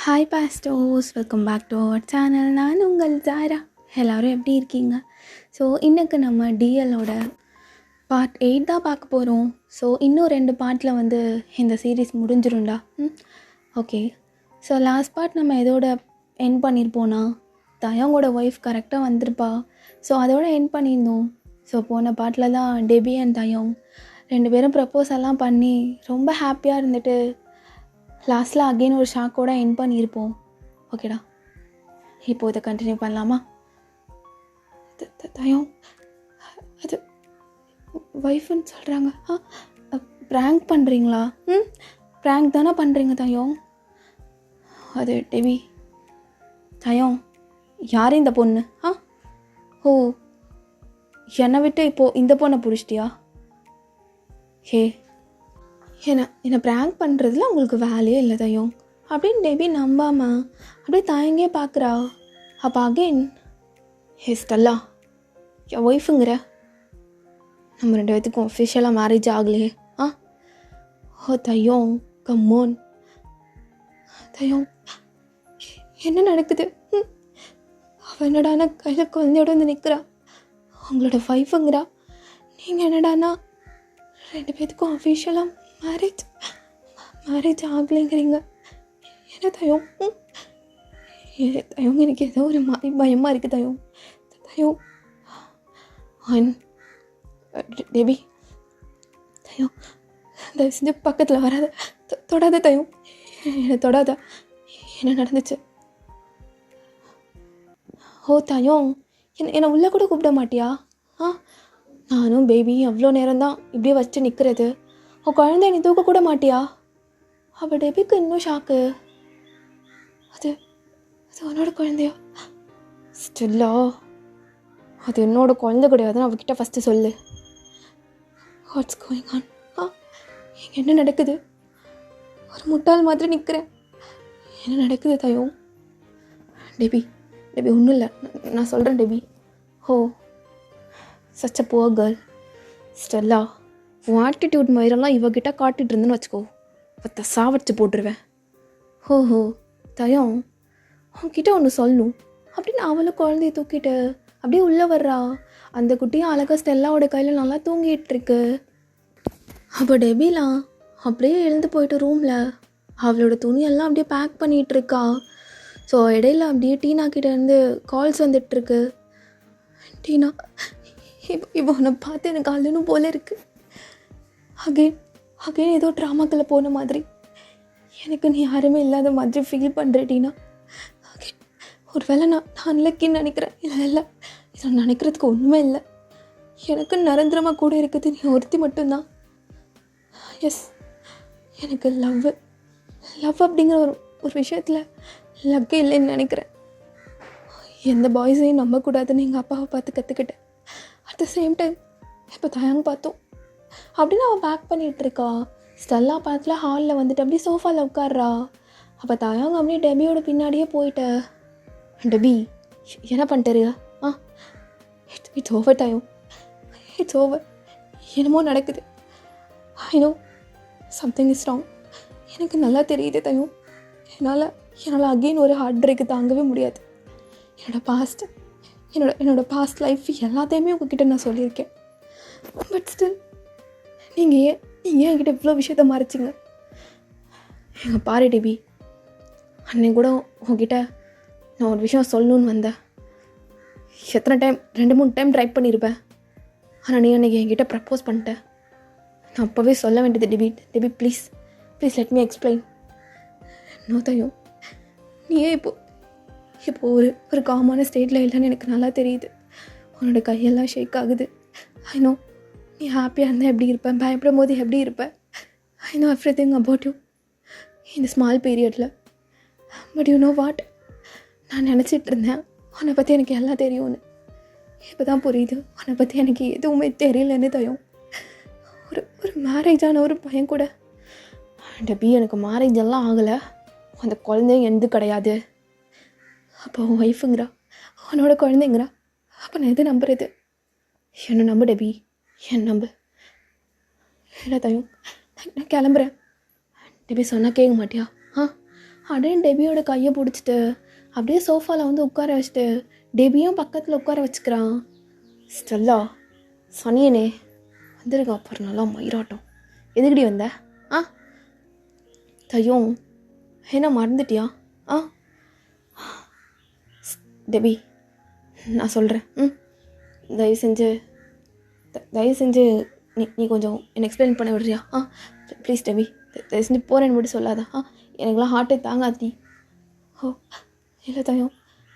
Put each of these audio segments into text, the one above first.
Hi பாஸ்டோஸ், welcome back to our channel. நான் உங்கள் ஜாரா. எல்லோரும் எப்படி இருக்கீங்க? ஸோ இன்றைக்கு நம்ம டிஎல்லோட பார்ட் 8 தான் பார்க்க போகிறோம். ஸோ இன்னும் 2 பார்ட்டில் இந்த சீரீஸ் முடிஞ்சிரும்டா. ஓகே. ஸோ லாஸ்ட் பார்ட் நம்ம எதோட எண்ட் பண்ணியிருப்போன்னா, தயங்கோட ஒய்ஃப் கரெக்டாக வந்திருப்பா. ஸோ அதோட எண்ட் பண்ணியிருந்தோம். ஸோ போன பார்ட்டில் தான் டெபி அண்ட் தயம் 2 பேரும் ப்ரப்போஸ் எல்லாம் பண்ணி ரொம்ப ஹாப்பியாக இருந்துட்டு லாஸ்ட்டில் அகெயின் ஒரு ஷாக்கோட எண்ட் பண்ணியிருப்போம். ஓகேடா, இப்போ இதை கண்டினியூ பண்ணலாமா? தயம் அது ஒய்ஃப்னு சொல்கிறாங்க. ப்ராங்க் பண்ணுறீங்களா? ப்ராங்க் தானே பண்ணுறீங்க தயம். அது டெவி. தயம், யார் இந்த பொண்ணு? ஓ, என்னை விட்டு இப்போது இந்த பொண்ணை பிடிச்சிட்டியா? என்னை ப்ராங்க் பண்ணுறதுல உங்களுக்கு வேலையே இல்லை தயம் அப்படின்னு டெபி நம்பாமல் அப்படியே தயங்கே பார்க்குறா. அப்போ அகெயின், ஸ்டெல்லா என் ஒய்ஃபுங்கிற, நம்ம 2 பேத்துக்கும் அஃபிஷியலாக மேரேஜ் ஆகலையே. ஓ தயம், கம்மோன். தயம், என்ன நடக்குது? அவள் என்னடானா கையில் குழந்தையோட நிற்கிறா. அவங்களோட ஒய்ஃபுங்கிறா. நீங்கள் என்னடானா 2 பேத்துக்கும் அஃபிஷியலாக மேரேஜ் ஆகலைங்கிறீங்க. என்ன தயம்? தயம், எனக்கு ஏதோ ஒரு மாதிரி பயமாக இருக்குது தயம். தயம் டெபி, தயம் தயவு செஞ்சு பக்கத்தில் வராத, தொடாத தயம், என்னை தொடாத. என்ன நடந்துச்சு? ஓ தயம், என்னை உள்ளே கூட கூப்பிட மாட்டியா? நானும் பேபி எவ்வளோ நேரம்தான் இப்படியே வச்சு நிற்கிறது. உன் குழந்தை நீ தூக்க கூட மாட்டியா? அவள் டெபிக்கு இன்னும் ஷாக்கு. அது உன்னோட குழந்தையா? ஸ்டில்லா, அது என்னோட குழந்தை கிடையாதுன்னு அவகிட்ட ஃபஸ்ட்டு சொல்லு. What's going on? என்ன நடக்குது? ஒரு முட்டாள் மாதிரி நிற்கிறேன். என்ன நடக்குது தயம்? டெபி ஒன்றும் இல்லை, நான் சொல்கிறேன் Debbie. Oh, such a poor girl. Stella, உன் ஆட்டிடியூட் மாதிரிலாம் இவகிட்ட காட்டிகிட்டு இருந்துன்னு வச்சுக்கோ, பத்த சாவடிச்சு போட்டுருவேன். ஹோ தயம், உன்கிட்ட ஒன்று சொல்லணும் அப்படின்னு அவளும் குழந்தைய தூக்கிட்டு அப்படியே உள்ளே வர்றா. அந்த குட்டியும் அழகாக ஸ்டெல்லாவோட கையில் நல்லா தூங்கிட்டு இருக்கு. அப்போ டெபிலாம் அப்படியே எழுந்து போயிட்டு ரூமில் அவளோட துணியெல்லாம் அப்படியே பேக் பண்ணிகிட்டு இருக்கா. ஸோ இடையில அப்படியே டீனா கிட்டேருந்து கால்ஸ் வந்துட்டுருக்கு. டீனா, இப்போ உன்னை பார்த்து எனக்கு அழுனும் போல இருக்குது. அகைன் ஏதோ ட்ராமாக்களை போன மாதிரி எனக்கு நீ யாருமே இல்லாத மாதிரி ஃபீல் பண்ணுறேன் டீனா. ஒரு வேளை நான் அன்லக்கின்னு நினைக்கிறேன். இல்லை, இதில் நினைக்கிறதுக்கு ஒன்றுமே இல்லை. எனக்கு நிரந்தரமாக கூட இருக்குது நீ ஒருத்தி மட்டும்தான். எஸ், எனக்கு லவ் அப்படிங்கிற ஒரு விஷயத்தில் லக்கே இல்லைன்னு நினைக்கிறேன். எந்த பாய்ஸையும் நம்பக்கூடாதுன்னு எங்கள் அப்பாவை பார்த்து கற்றுக்கிட்டேன். அட் த சேம் டைம் இப்போ தயங்க பார்த்தோம் அப்படின்னு அவள் பேக் பண்ணிகிட்டு இருக்கா. ஸ்டெல்லா பார்த்துல ஹாலில் வந்துட்டு அப்படியே சோஃபாவில் உட்கார்றா. அப்போ தயங்க அப்படியே டெபியோட பின்னாடியே போயிட்ட. டெபி, என்ன பண்ணிட்டுருங்க? இட்ஸ் ஓவர் தயம், இட்ஸ் ஓவர். என்னமோ நடக்குது. I know something is wrong. எனக்கு நல்லா தெரியுது தயம். என்னால் அகெயின் ஒரு ஹார்ட் பிரேக்கு தாங்கவே முடியாது. என்னோட பாஸ்ட் லைஃப் எல்லாத்தையுமே உங்ககிட்ட நான் சொல்லியிருக்கேன். பட் ஸ்டில் நீங்கள் ஏன் என்கிட்ட இவ்வளோ விஷயத்த மறைச்சிங்க? எங்கள் பாரு டெபி, அன்னைக்கு கூட உங்ககிட்ட நான் ஒரு விஷயம் சொல்லணுன்னு வந்தேன். எத்தனை டைம், 2-3 டைம் ட்ரை பண்ணியிருப்பேன். ஆனால் நீ அன்றைக்கி என்கிட்ட ப்ரப்போஸ் பண்ணிட்டேன். நான் அப்போவே சொல்ல வேண்டியது Debbie please let me explain. No தயம், நீயே இப்போ ஒரு காமான ஸ்டேட்டில் இல்லைன்னு எனக்கு நல்லா தெரியுது. உன்னோட கையெல்லாம் ஷேக் ஆகுது. ஐ நோ நீ ஹாப்பியாக இருந்தால் எப்படி இருப்பேன், பயப்படும் போது எப்படி இருப்பேன். I know everything about you இந்த ஸ்மால் பீரியடில். பட் யூ நோ வாட், நான் நினச்சிட்டு இருந்தேன் உன்னை பற்றி எனக்கு எல்லாம் தெரியும்னு. இப்போ தான் புரியுது உன்னை பற்றி எனக்கு எதுவுமே தெரியலன்னு தயம். ஒரு மேரேஜான ஒரு பையன் கூட. டெபி, எனக்கு மேரேஜ் எல்லாம் ஆகலை, அந்த குழந்தையும் எந்த கிடையாது. அப்போ உன் ஒய்ஃபுங்கிறா, உன்னோட குழந்தைங்கிறா. அப்போ நான் எது நம்புறது? என்னை நம்பு டெபி, என் நம்பு. இல்லை தயம், நான் கிளம்புறேன். டெபி சொன்னால் கேட்க மாட்டியா? அப்படியே டெபியோட கையை பிடிச்சிட்டு அப்படியே சோஃபாவில் வந்து உட்கார வச்சுட்டு டெபியும் பக்கத்தில் உட்கார வச்சுக்கிறான். ஸ்டெல்லா சனியனே வந்துருக்கா அப்புறம் நல்லா மயிராட்டம். எதுக்கடி வந்த? ஆ தையும் என்ன மறந்துட்டியா? ஆ டெபி நான் சொல்கிறேன். தயவு செஞ்சு நீ கொஞ்சம் என்னை எக்ஸ்பிளைன் பண்ண விடுறியா? ப்ளீஸ் டெபி, தயவு செஞ்சு போகிறேன்னு மட்டும் சொல்லாத. எனக்குலாம் ஹார்ட்டே தாங்காதி. ஓ இல்லை தயம்,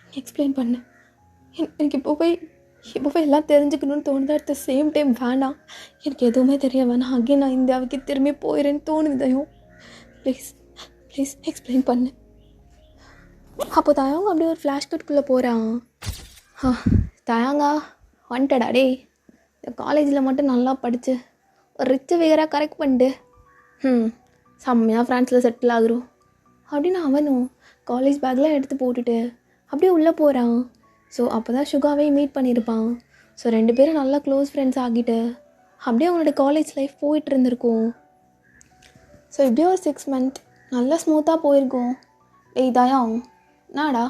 நீ எக்ஸ்பிளைன் பண்ணு. எனக்கு இப்போவே எல்லாம் தெரிஞ்சுக்கணும்னு தோணுது. அட் த சேம் டைம் வேணாம், எனக்கு எதுவுமே தெரிய வேணாம். அங்கேயே நான் இந்தியாவுக்கு திரும்பி போயிடுறேன்னு தோணுது தயம். ப்ளீஸ் எக்ஸ்பிளைன் பண்ணு. அப்போ தயங்க அப்படியே ஒரு ஃப்ளாஷ்கட்டுக்குள்ளே போகிறான். தயங்கா வந்துட்டடா டே, இந்த காலேஜில் மட்டும் நல்லா படித்து ஒரு ரிச்சு ஃபிகராக கரெக்ட் பண்ணிட்டு செம்மையாக ஃப்ரான்ஸில் செட்டில் ஆகுறோம் அப்படின்னு அவனும் காலேஜ் பேக்லாம் எடுத்து போட்டுட்டு அப்படியே உள்ளே போகிறான். ஸோ அப்போ தான் சுகாவே மீட் பண்ணியிருப்பான். ஸோ 2 பேரும் நல்லா க்ளோஸ் ஃப்ரெண்ட்ஸ் ஆகிட்டு அப்படியே அவனோட காலேஜ் லைஃப் போயிட்டு இருந்திருக்கும். ஸோ இப்படியே ஒரு 6 மந்த் நல்லா ஸ்மூத்தாக போயிருக்கும். டேய் தயம் நாடா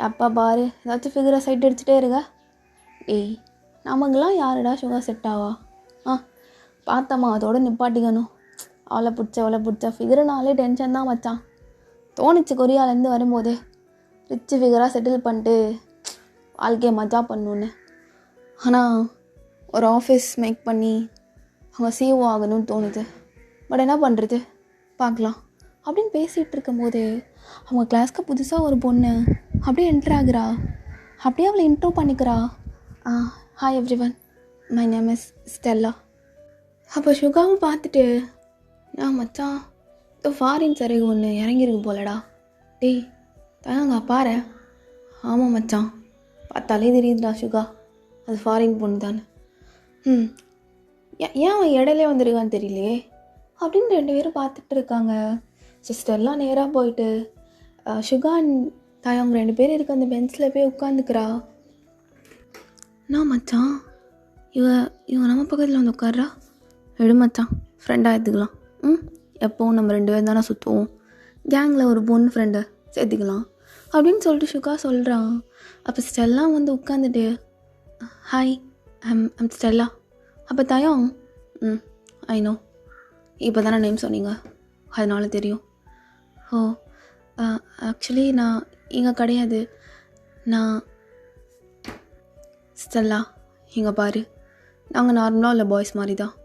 அப்பா பாரு ஏதாச்சும் ஃபிகரை சைட் அடிச்சுட்டே இருக்க. டேய் நமக்கெல்லாம் யாருடா சுகா செட் ஆவா? பார்த்தம்மா அதோட நிப்பாட்டிக்கணும். அவளை பிடிச்ச ஃபிகருனாலே டென்ஷன் தான் மச்சான். தோணுச்சு கொரியாலேருந்து வரும்போதே ரிச்சு ஃபிகராக செட்டில் பண்ணிட்டு வாழ்க்கையை மஜா பண்ணணுன்னு. ஆனால் ஒரு ஆஃபீஸ் மேக் பண்ணி அவங்க சிஓ ஆகணும்னு தோணுது. பட் என்ன பண்ணுறது, பார்க்கலாம் அப்படின்னு பேசிகிட்டு இருக்கும்போது அவங்க கிளாஸ்க்கு புதுசாக ஒரு பொண்ணு அப்படியே என்ட்ரு ஆகுறா. அப்படியே அவளை இன்ட்ரோ பண்ணிக்கிறா. Hi everyone, my name is Stella. அப்போ சுகாவும் பார்த்துட்டு மச்சான் இப்போ ஃபாரின் சரகு ஒன்று இறங்கியிருக்கு போலடா. டேய் தயங்க பாரு. ஆமாம் மச்சான், பார்த்தாலே தெரியுதுடா சுகா அது ஃபாரின் பொண்ணு தானே. ஏன் அவன் இடையிலே வந்திருக்கான்னு தெரியலையே அப்படின்னு 2 பேரும் பார்த்துட்டு இருக்காங்க. சிஸ்டர்லாம் நேராக போயிட்டு சுகா தயங்க 2 பேர் இருக்க அந்த பெஞ்சில் போய் உட்காந்துக்கிறா. நான் மச்சான் இவன் நம்ம பக்கத்தில் வந்து உட்கார்றா. எடு மச்சான், ஃப்ரெண்டாக எடுத்துக்கலாம். எப்போவும் நம்ம 2 பேரும் தானே சுற்றுவோம், கேங்கில் ஒரு பொண்ணு ஃப்ரெண்டை சேர்த்துக்கலாம் அப்படின்னு சொல்லிட்டு சுகா சொல்கிறான். அப்போ ஸ்டெல்லாம் வந்து உட்காந்துட்டு ஹாய் ஐம் ஸ்டெல்லா. அப்போ தயம் ஐ நோ, இப்போ தானே நேம் சொன்னீங்க அதனால தெரியும். ஓ ஆக்சுவலி நான் இங்கே கிடையாது, நான் ஸ்டெல்லா. இங்கே பாரு, நாங்கள் நார்மலாக உள்ள பாய்ஸ் மாதிரி தான்,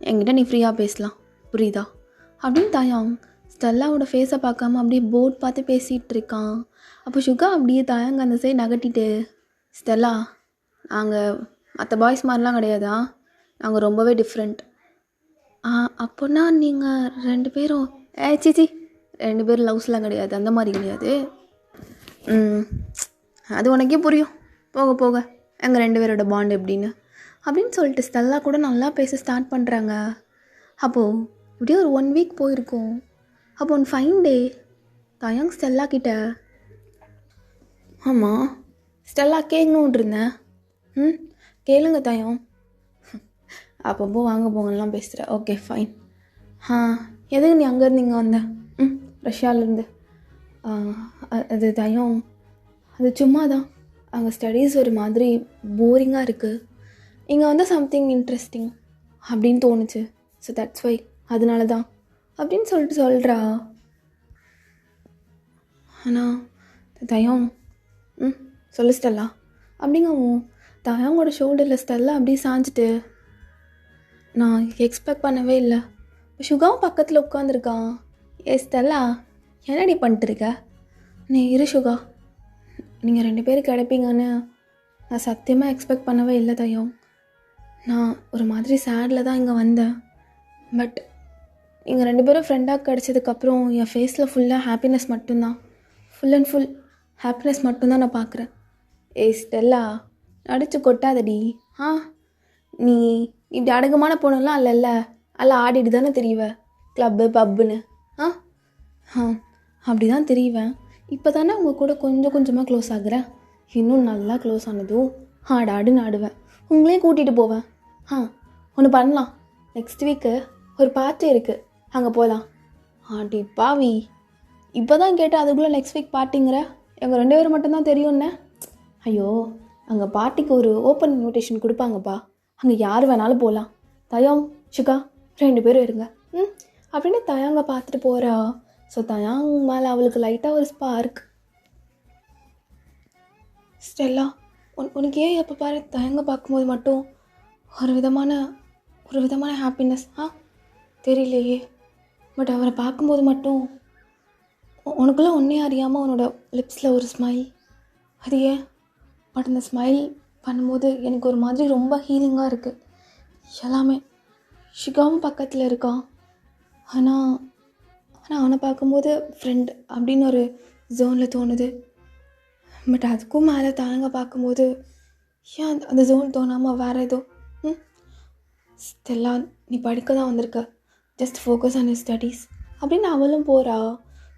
என்கிட்ட நீ ஃப்ரீயாக பேசலாம் புரியுதா அப்படின்னு தயாங் ஸ்டெல்லாவோட ஃபேஸை பார்க்காம அப்படியே போர்ட் பார்த்து பேசிகிட்டு இருக்கான். அப்போ சுகா அப்படியே தயாங்க அந்த சைடு நகட்டிட்டு ஸ்டெல்லா நாங்கள் மற்ற பாய்ஸ் மாதிரிலாம் கிடையாதா, நாங்கள் ரொம்பவே டிஃப்ரெண்ட். அப்போனா நீங்கள் 2 பேரும் சிச்சி 2 பேரும் லவ்ஸ்லாம் கிடையாது, அந்த மாதிரி கிடையாது. அது உனக்கே புரியும் போக போக எங்கள் 2 பேரோட பாண்ட் எப்படின்னு அப்படின்னு சொல்லிட்டு ஸ்டெல்லா கூட நல்லா பேச ஸ்டார்ட் பண்ணுறாங்க. அப்போது இப்படியே ஒரு 1 வீக் போயிருக்கும். அப்போ ஒன் ஃபைன் டே தயங் ஸ்டெல்லா கிட்ட ஆமாம் ஸ்டெல்லா கேட்கணுன்ட்டு இருந்தேன். கேளுங்க தயம். அப்பப்போ வாங்க போங்கலாம் பேசுகிற. Okay fine. எதுக்கு நீ அங்கேருந்து இங்கே வந்த? ரஷ்யாவிலேருந்து. அது தயம், அது சும்மா தான், அங்கே ஸ்டடீஸ் ஒரு மாதிரி போரிங்காக இருக்குது, இங்கே வந்து சம்திங் இன்ட்ரெஸ்டிங் அப்படின்னு தோணுச்சு. ஸோ தட்ஸ் வை, அதனால தான் அப்படின்னு சொல்லிட்டு சொல்கிறா. ஆனால் தயம் சொல்லு ஸ்டெல்லா அப்படிங்கவும் தயங்கோட ஷோல்டரில் ஸ்டெல்லா அப்படியே சாஞ்சிட்டு நான் எக்ஸ்பெக்ட் பண்ணவே இல்லை. சுகாவும் பக்கத்தில் உட்காந்துருக்கான். ஸ்டெல்லா என்னடி பண்ணிட்டுருக்க? நீ இரு சுகா, நீங்கள் 2 பேரும் கிடைப்பீங்கன்னு நான் சத்தியமாக எக்ஸ்பெக்ட் பண்ணவே இல்லை தயம். நான் ஒரு மாதிரி சேடில் தான் இங்கே வந்தேன். பட் நீங்கள் 2 பேரும் ஃப்ரெண்டாக கிடச்சதுக்கப்புறம் என் ஃபேஸில் ஃபுல்லாக ஹாப்பினஸ் மட்டும்தான், ஃபுல் அண்ட் ஃபுல் ஹாப்பினஸ் மட்டும்தான் நான் பார்க்குறேன். ஸ்டெல்லா நடிச்சு கொட்டாதடி. நீ இப்படி அடக்கமான பொண்ணுலாம் இல்லைல்ல, எல்லாம் ஆடிட்டு தானே தெரியுவ கிளப்பு பப்புன்னு. அப்படி தான் தெரியுவேன். இப்போ தானே உங்கள் கூட கொஞ்சம் கொஞ்சமாக க்ளோஸ் ஆகுறேன். இன்னும் நல்லா க்ளோஸ் ஆனதும் ஆடுன்னு ஆடுவேன், உங்களையும் கூட்டிகிட்டு போவேன். ஒன்று பண்ணலாம், நெக்ஸ்ட் வீக்கு ஒரு பார்ட்டி இருக்குது, அங்கே போகலாம். ஆடி பாவி, இப்போ தான் கேட்டேன், அதுக்குள்ளே நெக்ஸ்ட் வீக் பார்ட்டிங்கிற. எங்கள் 2 பேரும் மட்டும்தான் தெரியும்ண்ணே. ஐயோ, அங்கே பார்ட்டிக்கு ஒரு ஓப்பன் இன்விடேஷன் கொடுப்பாங்கப்பா, அங்கே யார் வேணாலும் போகலாம். தயாங், ஷிகா 2 பேரும் இருங்க அப்படின்னு தயாங்க பார்த்துட்டு போகிறா. ஸோ தயாங் மேலே அவளுக்கு லைட்டாக ஒரு ஸ்பார்க். ஸ்டெல்லா, உனக்கு ஏன் எப்போ பாரு தயங்க பார்க்கும்போது மட்டும் ஒரு விதமான ஹாப்பினஸ் தெரியலையே. பட் அவரை பார்க்கும்போது மட்டும் உனக்குள்ளே ஒன்றே அறியாமல் உன்னோட லிப்ஸில் ஒரு ஸ்மைல். அது ஏன்? பட் அந்த ஸ்மைல் பண்ணும்போது எனக்கு ஒரு மாதிரி ரொம்ப ஹீலிங்காக இருக்குது. எல்லாமே ஷிகாவும் பக்கத்தில் இருக்கான். ஆனால் அவனை பார்க்கும்போது ஃப்ரெண்ட் அப்படின்னு ஒரு ஜோனில் தோணுது. பட் அதுக்கும் மேலே தயங்க பார்க்கும்போது ஏன் அந்த ஜோன் தோணாமல் வேறு ஏதோ. ஸ்டெல்லா, நீ படிக்க தான் வந்திருக்க, just focus on your studies அப்படின்னு அவளும் போகிறா.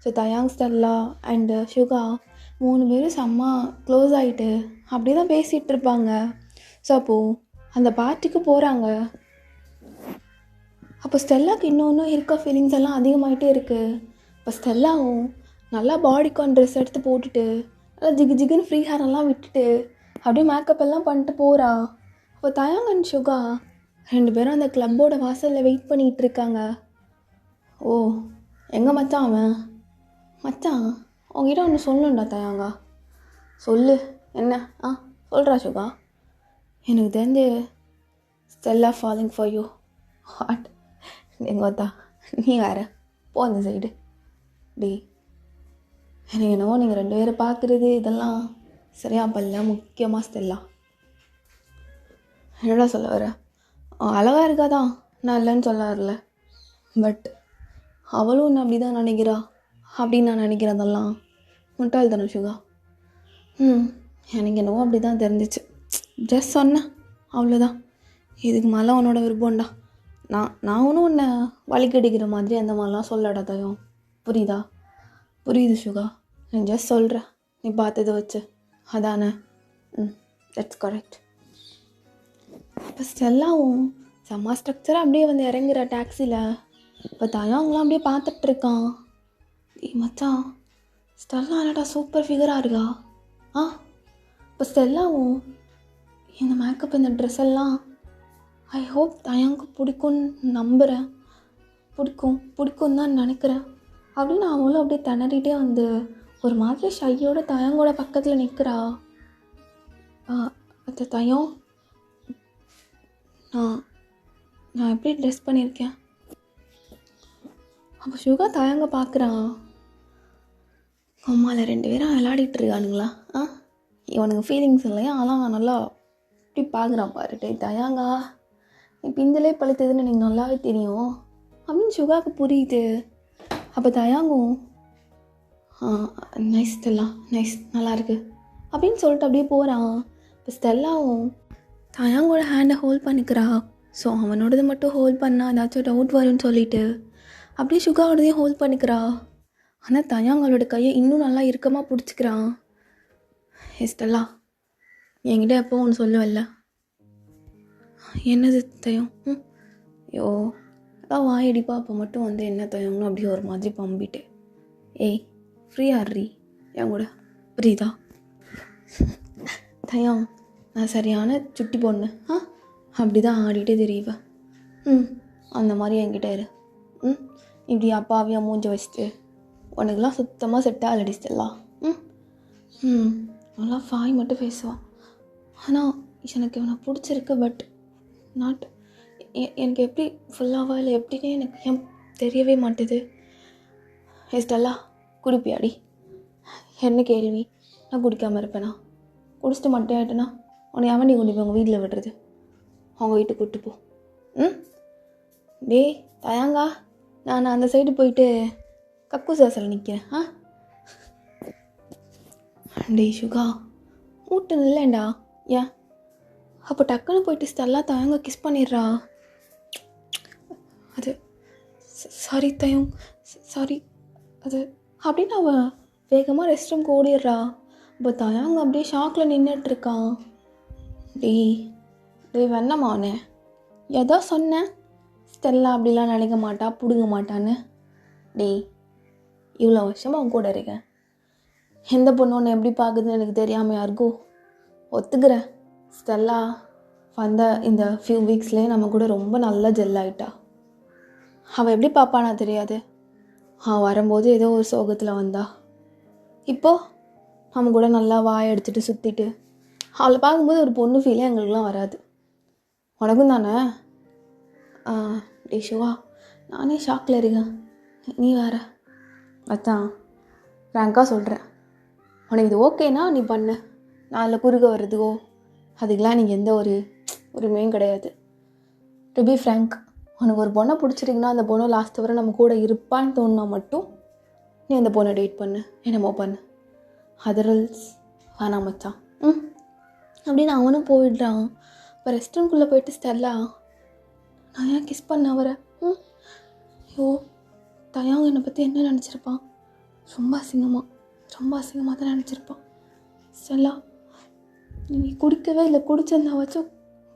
ஸோ தயாங், ஸ்டெல்லா அண்டு ஷுகா 3 பேரும் செம்ம க்ளோஸ் ஆகிட்டு அப்படி தான் பேசிகிட்டு இருப்பாங்க. ஸோ அப்போது அந்த பார்ட்டிக்கு போகிறாங்க. அப்போ ஸ்டெல்லாவுக்கு இன்னொன்று இருக்க ஃபீலிங்ஸ் எல்லாம் அதிகமாகிட்டே இருக்குது. இப்போ ஸ்டெல்லாவும் நல்லா பாடிகான் ட்ரெஸ் எடுத்து போட்டுட்டு நல்லா ஜிகுன்னு ஃப்ரீ ஹேரெல்லாம் விட்டுட்டு அப்படியே மேக்கப் எல்லாம் பண்ணிட்டு போகிறா. அப்போ தயாங் அண்ட் ஷுகா 2 பேரும் அந்த கிளப்போட வாசலில் வெயிட் பண்ணிகிட்டு இருக்காங்க. ஓ, எங்கே மச்சான் அவன்? மச்சான், உங்ககிட்ட ஒன்று சொல்லணும்டா தயாங்கா. சொல்லு, என்ன? சொல்கிறா ஷுகா. எனக்கு தெரிஞ்சு ஸ்டெல்லா ஃபாலிங் ஃபார் யூ. ஹாட் எங்கோத்தா, நீ வேறு போ அந்த சைடு. டி, எனக்கு என்னவோ நீங்கள் 2 பேரை பார்க்குறது இதெல்லாம் சரியா பல்ல. முக்கியமாக ஸ்டெல்லா, என்னடா சொல்ல வர? அழகாக இருக்காதான், நான் இல்லைன்னு சொல்ல வரல. பட் அவளும் ஒன்று அப்படி தான் நினைக்கிறா அப்படின்னு நான் நினைக்கிறதெல்லாம் முட்டாள்தனம் ஷுகா. எனக்கு என்னவோ அப்படி தான் தெரிஞ்சிச்சு. ஜஸ்ட் சொன்னேன், அவ்வளோதான். இதுக்கு மேலே உன்னோட விருப்பம்டா. நான் ஒன்றும் உன்னை வலிக்கடிக்கிற மாதிரி அந்த மாதிரிலாம் சொல்லடா தயம். புரியுதா? புரியுது ஷுகா, நான் ஜஸ்ட் சொல்கிறேன், நீ பார்த்ததை வச்சு. அதானே? That's correct. இப்போ ஸ்டெல்லாவும் செம்ம ஸ்ட்ரக்சராக அப்படியே வந்து இறங்குற டாக்ஸியில். இப்போ தயாங்களாம் அப்படியே பார்த்துட்ருக்கான். மச்சான், ஸ்டெல்லா என்னடா சூப்பர் ஃபிகராக இருக்கா. இப்போ ஸ்டெல்லாவும் இந்த மேக்கப், இந்த ட்ரெஸ் எல்லாம் ஐ ஹோப் தயாங்கு பிடிக்கும்னு நம்புகிறேன். பிடிக்கும் தான் நினைக்கிறேன் அப்படின்னு அவங்களும் அப்படியே திணறிட்டே வந்து ஒரு மாதிரி ஷையோட தயாங்கோட பக்கத்தில் நிற்கிறா. அது தயம், நான் எப்படி ட்ரெஸ் பண்ணியிருக்கேன்? அப்போ ஷுகா தயாங்க பார்க்குறான். அம்மாவில் 2 பேரும் விளையாடிட்டு இருக்கானுங்களா? இவனுக்கு ஃபீலிங்ஸ் இல்லையா? அதெல்லாம் நல்லா இப்படி பார்க்குறான் பாரு. தயாங்கா, நீ பிஞ்சலே பழுத்ததுன்னு எனக்கு நல்லாவே தெரியும் அப்படின்னு ஷுகாவுக்கு புரியுது. அப்போ தயாங்கும் நைஸ் ஸ்டெல்லா, நைஸ், நல்லாயிருக்கு அப்படின்னு சொல்லிட்டு அப்படியே போகிறான். இப்போ ஸ்டெல்லாவும் தயாங்கோட ஹேண்டை ஹோல்ட் பண்ணிக்கிறா. ஸோ அவனோடது மட்டும் ஹோல்ட் பண்ணால் ஏதாச்சும் டவுட் வரும்னு சொல்லிட்டு அப்படியே ஷுகாவோடதையும் ஹோல்ட் பண்ணிக்கிறா. ஆனால் தயாங்களோட கையை இன்னும் நல்லா இறுக்கமாக பிடிச்சிக்கிறான். ஸ்டெல்லா, என்கிட்ட எப்போ ஒன்று சொல்லுவல்ல? என்னது தயம்? ஐயோ, அதான் வாயடிப்பா. அப்போ மட்டும் வந்து என்ன தயம்னு அப்படியே ஒரு மாதிரி பம்பிட்டு, ஏய் ஃப்ரீயாடுறி என் கூட, புரியுதா? தயம், நான் சரியான சுட்டி பொண்ணு அப்படி தான் ஆடிட்டே தெரியுவேன். அந்த மாதிரி என்கிட்ட இரு. இப்படி அப்பாவியாக மூஞ்ச வச்சுட்டு உனக்குலாம் சுத்தமாக செட் ஆகலடி ஸ்டெல்லா. நல்லா ஃபாய் மட்டும் பேசுவான். ஆனால் எனக்கு இவனை பிடிச்சிருக்கு. பட் நாட் எனக்கு எப்படி ஃபுல்லாவா இல்லை எப்படின்னே எனக்கு ஏன் தெரியவே மாட்டுது. ஸ்டெல்லா, குடிப்பியாடி? என்ன கேள்வி? நான் குடிக்காமல் இருப்பேனா? குடிச்சிட்டு மட்டும் ஆகிட்டேன்னா உன்னை அவன் கூட்டிப்போ உங்கள் வீட்டில் விடுறது? அவங்க வீட்டுக்கு கூப்பிட்டு போ. டே தயாங்கா, நான் அந்த சைடு போயிட்டு கக்கு சாசல் நிற்கிறேன். டே ஷுகா, ஊட்டு இல்லைண்டா. ஏன்? அப்போ டக்குன்னு போயிட்டு ஸ்டெல்லா தயங்க கிஸ் பண்ணிடுறா. அது சாரி தயம், சாரி அது அப்படின்னு அவன் வேகமாக ரெஸ்ட் ரூம்க்கு ஓடிடுறா. இப்போ தயாங்க அப்படியே ஷாக்கில் நின்றுட்டுருக்கான். டேய் வேணாமா அவனே? எதோ சொன்னேன், ஸ்டெல்லா அப்படிலாம் நினைக்க மாட்டா, பிடுங்க மாட்டான்னு. டேய் இவ்வளோ வருஷமாக அவங்க கூட இருக்கேன். எந்த பொண்ணு ஒன்று எப்படி பார்க்குதுன்னு எனக்கு தெரியாமல் யாருக்கும் ஒத்துக்கிறேன். ஸ்டெல்லா வந்த இந்த ஃபியூ வீக்ஸ்லேயே நம்ம கூட ரொம்ப நல்லா ஜெல் ஆகிட்டா. அவள் எப்படி பார்ப்பானா தெரியாது. அவன் வரும்போது ஏதோ ஒரு சோகத்தில் வந்தா. இப்போது நம்ம கூட நல்லா வாய் எடுத்துகிட்டு சுற்றிட்டு அவளை பார்க்கும்போது ஒரு பொண்ணு ஃபீலே எங்களுக்குலாம் வராது. உனக்கும் தானே? டே சிவா, நானே ஷாக்கில் இருக்கேன். நீ வேற அதான் ஃப்ராங்காக சொல்கிறேன். உனக்கு இது ஓகேனா நீ பண்ணு. நான் அதில் குறுக்க வர்றதுக்கோ அதுக்கெலாம் நீங்கள் எந்த ஒரு உரிமையும் கிடையாது. டு பி ஃப்ராங்க், உனக்கு ஒரு பொண்ணை பிடிச்சிருக்குன்னா அந்த பொண்ணை லாஸ்ட் வரை நம்ம கூட இருப்பான்னு தோணுனா மட்டும் நீ அந்த பொண்ணை டேட் பண்ணு, என்னமோ பண்ணு. அதர்ஸ் வேணாம் மச்சான். அப்படின்னு அவனும் போயிடுறான். இப்போ ரெஸ்டாரண்ட்குள்ளே போயிட்டு ஸ்டெல்லா, நான் ஏன் கிஸ் பண்ண அவரை? ஐயோ, தயாங்க என்னை பற்றி என்ன நினச்சிருப்பான்? ரொம்ப அசிங்கமாக தான் நினச்சிருப்பான். ஸ்டெல்லா, நீ குடிக்கவே இல்லை, குடிச்சிருந்தா வச்சும்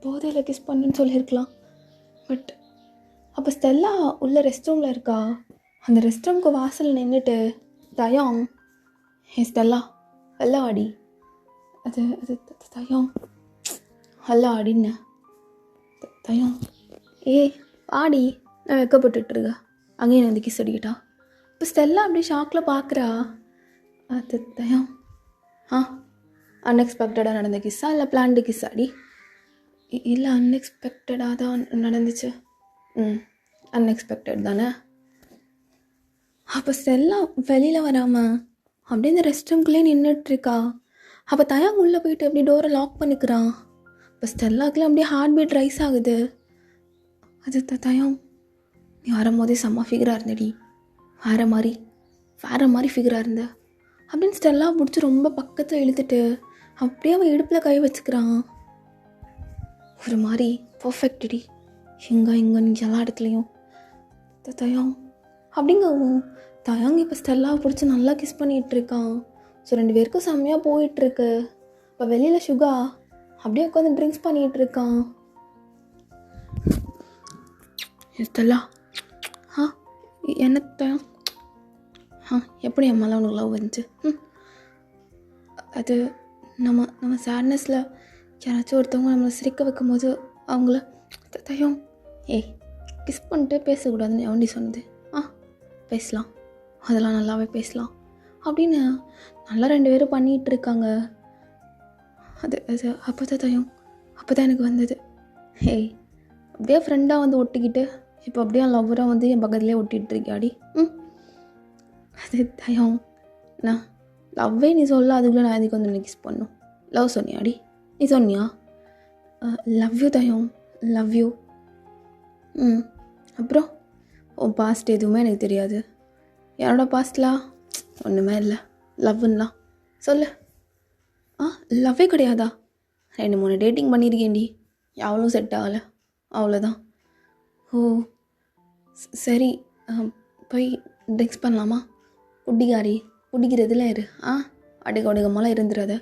போதையில் கிஸ் பண்ணுன்னு சொல்லியிருக்கலாம். பட் அப்போ ஸ்டெல்லா உள்ள ரெஸ்ட் ரூமில் இருக்கா. அந்த ரெஸ்ட் ரூமுக்கு வாசலில் நின்றுட்டு தயாங், ஏ ஸ்டெல்லா வெள்ளை ஆடி, அது அது தயாங் நல்லா ஆடின்னு. தயாங், ஏ ஆடி, நான் வெக்கப்பட்டுருக்க. அங்கேயும் வந்து கிஸ் அடிக்கிட்டா. இப்போ ஸ்டெல்லா அப்படியே ஷாக்கில் பார்க்குறா. அது தயாங், அன்எக்ஸ்பெக்டடாக நடந்த கிஸ்ஸா இல்லை பிளான்டு கிஸ் ஆடி? இல்லை, அன்எக்ஸ்பெக்டடாக தான் நடந்துச்சு. அன்எக்ஸ்பெக்டட் தானே. அப்போ ஸ்டெல்லா வெளியில் வராமல் அப்படியே இந்த ரெஸ்ட் ரூம்குள்ளேயே நின்றுட்டுருக்கா. அப்போ தயாங் உள்ளே போயிட்டு அப்படியே டோரை லாக் பண்ணிக்கிறான். இப்போ ஸ்டெல்லாக்குலாம் அப்படியே ஹார்ட் பீட் ரைஸ் ஆகுது. அது தயாங், நீ வரும்போதே செம்ம ஃபிகராக இருந்தடி, வேறு மாதிரி ஃபிகராக இருந்த அப்படின்னு ஸ்டெல்லா பிடிச்சி ரொம்ப பக்கத்தில் இழுத்துட்டு அப்படியே அவன் இடுப்பில் கை வச்சுக்கிறான். ஒரு மாதிரி பர்ஃபெக்டடி, இங்கே நீ எல்லா இடத்துலையும் தயாங் அப்படிங்கவும் தயாங் இப்போ ஸ்டெல்லாவை பிடிச்சி நல்லா கிஸ் பண்ணிகிட்ருக்கான். ஸோ 2 பேருக்கும் செம்மையாக போயிட்டுருக்கு. இப்போ வெளியில் சுகா அப்படியே உட்காந்து ட்ரிங்க்ஸ் பண்ணிகிட்ருக்கான். ஸ்டெல்லா, என்ன தயாங், எப்படி என் மேலே உனக்கு லவ் வந்துச்சு? அது நம்ம சேட்னஸில் யாராச்சும் ஒருத்தவங்க நம்மளை சிரிக்க வைக்கும் போது அவங்கள தயாங், கிஸ் பண்ணிட்டு பேசக்கூடாதுன்னு எவண்டி சொன்னது? பேசலாம், அதெல்லாம் நல்லாவே பேசலாம் அப்படின்னு நல்லா 2 பேரும் பண்ணிகிட்ருக்காங்க. அது அப்போ தான் தயாங், அப்போ தான் எனக்கு வந்தது. அப்படியே ஃப்ரெண்டாக வந்து ஒட்டிக்கிட்டு இப்போ அப்படியே லவ்வராக வந்து என் பக்கத்துலேயே ஒட்டிகிட்ருக்கியாடி. அது தயாங், நான் லவ்வே நீ சொல்ல, அதுக்குள்ளே நான் எதுக்கு வந்து கிஸ் பண்ணும்? லவ் சொன்னியாடி? நீ சொன்னியா? லவ் யூ தயாங், லவ் யூ. அப்புறம் உன் பாஸ்ட் எதுவுமே எனக்கு தெரியாது. என்னோடய பாஸ்ட்லாம் ஒன்றுமே இல்லை. லவ்னுலாம் சொல்லு. லவ்வே கிடையாதா? 2-3 டேட்டிங் பண்ணியிருக்கேன்டி, எவ்வளோ செட் ஆகலை, அவ்வளோதான். ஓ சரி, போய் ட்ரிங்க்ஸ் பண்ணலாமா? குடிக்கிறதுல இரு. அடுக்கமாலாம் இருந்துடாத.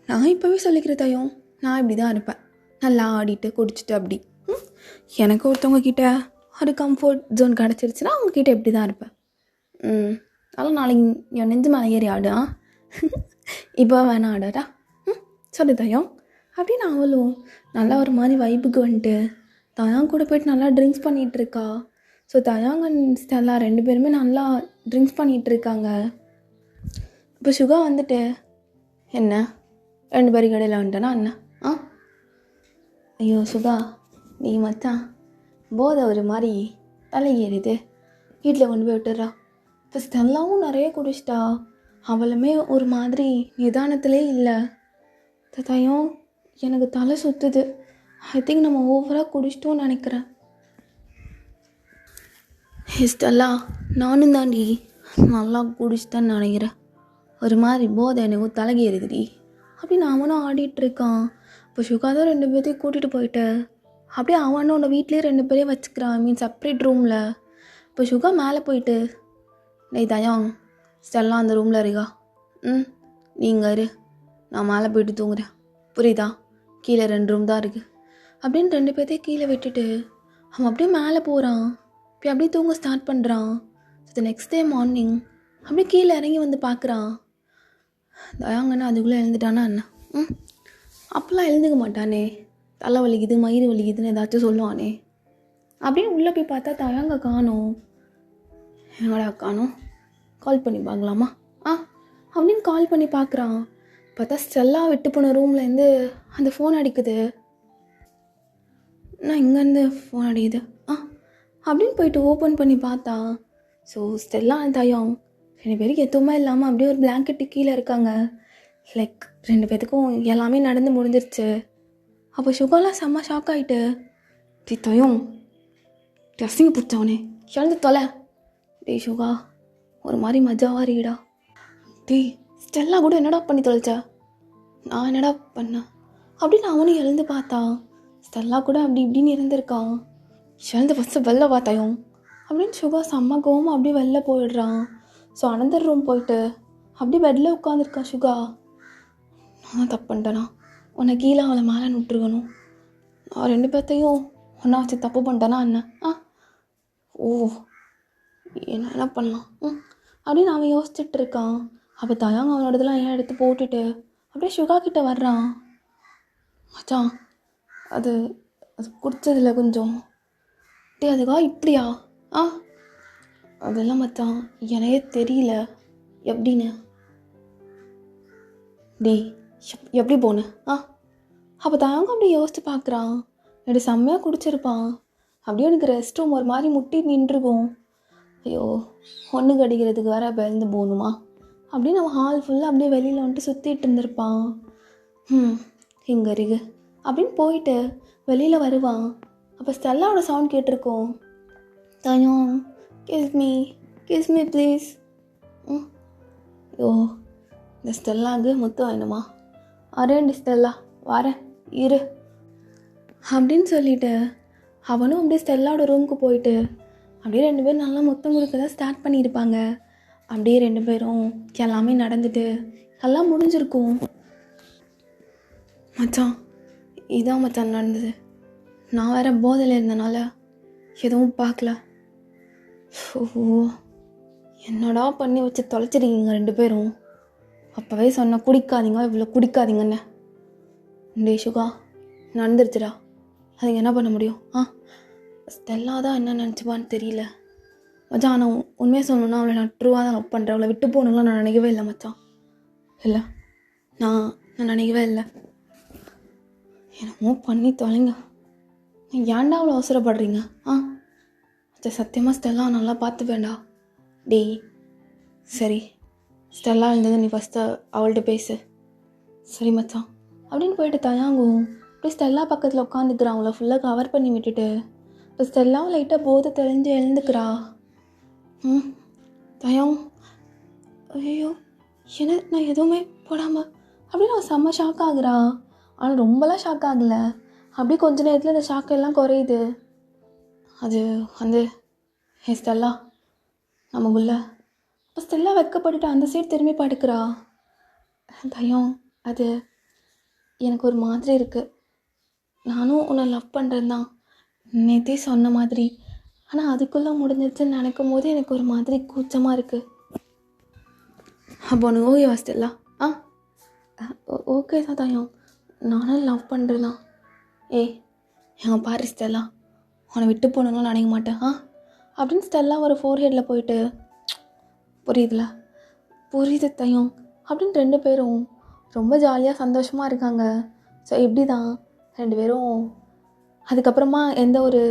நான் இப்போவே சொல்லிக்கிறேன் தயம், நான் இப்படி தான் இருப்பேன், நல்லா ஆடிட்டு குடிச்சிட்டு அப்படி. எனக்கு ஒருத்தவங்க கிட்ட ஒரு கம்ஃபர்ட் ஜோன் கிடச்சிருச்சுன்னா அவங்கக்கிட்ட இப்படி தான் இருப்பேன். அதெல்லாம் நாளைக்கு என் நெஞ்சு மேலே ஏறி ஆடு. இப்போ வேணாம் ஆடாடா. சொல்லு தயம் அப்படின்னு அவளும் நல்லா ஒரு மாதிரி வைப்புக்கு வந்துட்டு தயாங் கூட போய்ட்டு நல்லா ட்ரிங்க்ஸ் பண்ணிகிட்ருக்கா. ஸோ தயாங் அண்ட் ஸ்டெல்லா 2 பேருமே நல்லா ட்ரிங்க்ஸ் பண்ணிகிட்ருக்காங்க. இப்போ சுகா வந்துட்டு, என்ன 2 பேருக்கு இடையில வந்துட்டேன்னா என்ன? ஐயோ சுகா, நீ மச்சான் போதை ஒரு மாதிரி தலை ஏறிது, வீட்டில் கொண்டு போய் விட்டுறா. இப்போ ஸ்டெல்லாவும் நிறைய குடிச்சிட்டா, அவளுமே ஒரு மாதிரி நிதானத்திலே இல்லை. தயம், எனக்கு தலை சுற்றுது. ஐ திங்க் நம்ம ஓவராக குடிச்சிட்டோன்னு நினைக்கிறேன். ஸ்டெல்லா, நானும் தாண்டி நல்லா குடிச்சிட்டேன்னு நினைக்கிறேன். ஒரு மாதிரி போதை எனக்கு தலைகேறுதுடி அப்படின்னு அவனும் ஆடிட்டுருக்கான். இப்போ சுகா தான் 2 பேர்த்தையும் கூட்டிகிட்டு போயிட்டு அப்படியே அவனோட வீட்லேயே 2 பேரையும் வச்சுக்கிறான், செப்பரேட் ரூமில். இப்போ சுகா மேலே போயிட்டு, டேய் தயாங், ஸ்டெல்லா அந்த ரூமில் இருக்கா? நீங்கள் இரு, நான் மேலே போயிட்டு தூங்குறேன், புரியுதா? கீழே 2 ரூம் தான் இருக்குது அப்படின்னு 2 பேர்த்தையும் கீழே விட்டுட்டு அவன் அப்படியே மேலே போகிறான். இப்போ அப்படியே தூங்க ஸ்டார்ட் பண்ணுறான். ஸோ நெக்ஸ்ட் டே மார்னிங் அப்படியே கீழே இறங்கி வந்து பார்க்குறான். தயாங்கன்னா அதுக்குள்ளே எழுந்துட்டானா என்ன? அப்போல்லாம் எழுந்துக்க மாட்டானே, தலை வலிக்குது மயிறு வலிக்குதுன்னு ஏதாச்சும் சொல்லுவானே. அப்படின்னு உள்ளே போய் பார்த்தா தயாங்க காணோம். எங்கடா காணோம், கால் பண்ணி பார்க்கலாமா அப்படின்னு கால் பண்ணி பார்க்குறான். பார்த்தா ஸ்டெல்லா விட்டு போன ரூம்லேருந்து அந்த ஃபோன் அடிக்குது. நான் இங்கேருந்து ஃபோன் அடிக்குது அப்படின்னு போயிட்டு ஓப்பன் பண்ணி பார்த்தா, ஸோ ஸ்டெல்லா தயம் 2 பேருக்கு எதுவுமே இல்லாமல் அப்படியே ஒரு பிளாங்கெட்டு கீழே இருக்காங்க. லைக் 2 பேத்துக்கும் எல்லாமே நடந்து முடிஞ்சிருச்சு. அப்போ சுகாலாம் செம்ம ஷாக் ஆகிட்டு, தயம் அசிங்க பிடிச்சவனே எழுந்து தொலை. டேய் சுகா ஒரு மாதிரி மஜாவாக இருக்கீடா. டேய் ஸ்டெல்லா கூட என்னடா பண்ணி தொலைச்சா? நான் என்னடா பண்ணேன் அப்படின்னு அவனும் எழுந்து பார்த்தா, ஸ்டெல்லா கூட அப்படி இப்படின்னு இருந்திருக்கான். எழுந்து ஃபஸ்ட்டு வெளில பார்த்தாயும் அப்படின்னு சுகா செம்ம கோவமாக அப்படியே வெளில போயிடுறான். ஸோ அனந்தர் ரூம் போயிட்டு அப்படியே பெட்டில் உட்காந்துருக்கான் சுகா. நான் தான் தப்பு பண்ணிட்டேனா? உன்னை கீழே அவளை மேலே விட்டுருக்கணும். நான் 2 பேர்த்தையும் ஒன்றா வச்சு தப்பு பண்ணிட்டேனா என்ன? ஓ என்ன பண்ணலாம் அப்படின்னு அவன் யோசிச்சுட்டு இருக்கான். அப்போ தயாங்க அவனோட இதெல்லாம் ஏன் எடுத்து போட்டுட்டு அப்படியே சுகா கிட்டே வர்றான். மச்சான் அது குடித்ததில்ல கொஞ்சம். டே அதுக்காக இப்படியா? அதெல்லாம் மச்சான் எனக்கே தெரியல எப்படின்னு. டே எப்படி போன? அப்போ தயாங்க அப்படியே யோசித்து பார்க்குறான். எனக்கு செம்மையாக குடிச்சிருப்பான். அப்படியே எனக்கு ரெஸ்ட் ரூம் ஒரு மாதிரி முட்டி நின்றுருக்கும். ஐயோ ஒன்று கடிக்கிறதுக்கு வேற பயந்து போகணுமா அப்படின்னு அவன் ஹால் ஃபுல்லாக அப்படியே வெளியில் வந்துட்டு சுற்றிட்டு இருந்திருப்பான். இங்கே இருக்கு அப்படின்னு போயிட்டு வெளியில் வருவான். அப்போ ஸ்டெல்லாவோட சவுண்ட் கேட்டிருக்கோம். தயம் கிஸ் மீ ப்ளீஸ். ஐயோ இந்த ஸ்டெல்லாவுக்கு முத்து வேணுமா? அரேண்டி ஸ்டெல்லா வரேன் இரு அப்படின்னு சொல்லிட்டு அவனும் அப்படியே ஸ்டெல்லாவோட ரூமுக்கு போயிட்டு அப்படியே 2 பேரும் நல்லா முத்தம் கொடுக்க தான் ஸ்டார்ட் பண்ணியிருப்பாங்க. அப்படியே 2 பேரும் எல்லாமே நடந்துட்டு எல்லாம் முடிஞ்சிருக்கும். மச்சான் இதான் மச்சான் நடந்தது. நான் வேறு போதையில் இருந்தனால எதுவும் பார்க்கல. என்னடா பண்ணி வச்சு தொலைச்சிருக்கீங்க 2 பேரும். அப்போவே சொன்ன குடிக்காதீங்க, இவ்வளோ குடிக்காதீங்கன்னு. டே சுகா நடந்துருச்சுடா, அதுங்க என்ன பண்ண முடியும்? ஸ்டெல்லா தான் என்ன நினச்சிப்பான்னு தெரியல மச்சான். நான் உண்மையாக சொல்லணுன்னா அவளை நான் ட்ரூவாக தான் லவ் பண்ணுறேன். அவளை விட்டு போகணுங்களாம் நான் நினைக்கவே இல்லை மச்சான். இல்லை நான் நினைக்கவே இல்லை. என்னமோ பண்ணி தொலைங்க. ஏன்டா அவ்வளோ அவசரப்படுறீங்க? சத்தியமாக ஸ்டெல்லா நல்லா பார்த்து வேண்டா. டேய் சரி ஸ்டெல்லா இருந்தது, நீ ஃபஸ்ட்டு அவள்கிட்ட பேசு. சரி மச்சான் அப்படின்னு போயிட்டு தயாங்கும் அப்படியே ஸ்டெல்லா பக்கத்தில் உட்காந்துக்கிறான். அவளை ஃபுல்லாக கவர் பண்ணி விட்டுட்டு இப்போ ஸ்டெல்லாவும் லைட்டாக போதை தெளிஞ்சு எழுந்துக்கிறா. தயம் ஐயோ என்ன நான் எதுவுமே போடாமல் அப்படின்னு அவன் செம்ம ஷாக் ஆகுறா. ஆனால் ரொம்பலாம் ஷாக் ஆகலை. அப்படியே கொஞ்ச நேரத்தில் இந்த ஷாக்கெல்லாம் குறையுது. அது வந்து ஸ்டெல்லா நமக்குள்ள. இப்போ ஸ்டெல்லா வெட்கப்பட்டுட்டு அந்த சைடு திரும்பி படுக்கிறா. தயம் அது எனக்கு ஒரு மாதிரி இருக்குது. நானும் உன்னை லவ் பண்ணுறேன் தான் நேற்றே சொன்ன மாதிரி. ஆனால் அதுக்குள்ளே முடிஞ்சிருச்சுன்னு நினைக்கும் போது எனக்கு ஒரு மாதிரி கூச்சமாக இருக்குது. அப்போ உனக்கு ஓகேவா ஸ்டெல்லா? ஓகே தான் தயம், நானும் லவ் பண்ணுறேன் தான். எங்கள் பாரு ஸ்டெல்லா உன்னை விட்டு போகணுன்னு நினைக்க மாட்டேன் அப்படின்னு ஸ்டெல்லா ஒரு ஃபோர்ஹெட்டில் போயிட்டு புரியுதுல? புரியுது தயம் அப்படின்னு 2 பேரும் ரொம்ப ஜாலியாக சந்தோஷமாக இருக்காங்க. ஸோ இப்படி தான் 2 பேரும் அதுக்கப்புறமா எந்த ஒரு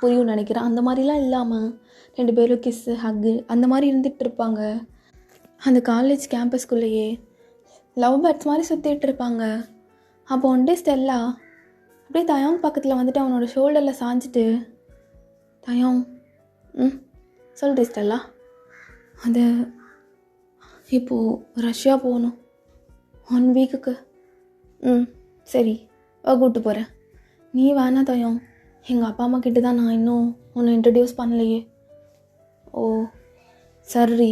புரியும் நினைக்கிறேன் அந்த மாதிரிலாம் இல்லாமல் 2 பேரும் கிஸ்ஸு ஹக்கு அந்த மாதிரி இருந்துகிட்டு இருப்பாங்க. அந்த காலேஜ் கேம்பஸ்குள்ளேயே லவ் பேர்ட்ஸ் மாதிரி சுற்றிட்டு இருப்பாங்க. அப்போ ஒன் டே ஸ்டெல்லா அப்படியே தயாங் பக்கத்தில் வந்துட்டு அவனோட ஷோல்டரில் சாஞ்சிட்டு, தயாங் சொல்கிறேன் ஸ்டெல்லா, அது இப்போது ரஷ்யா போகணும் 1 வீக்குக்கு. சரி கூப்பிட்டு போகிறேன். நீ வேணா தயம், எங்கள் அப்பா அம்மா கிட்ட தான் நான் இன்னும் உன்னை இன்ட்ரடியூஸ் பண்ணலையே. ஓ சரி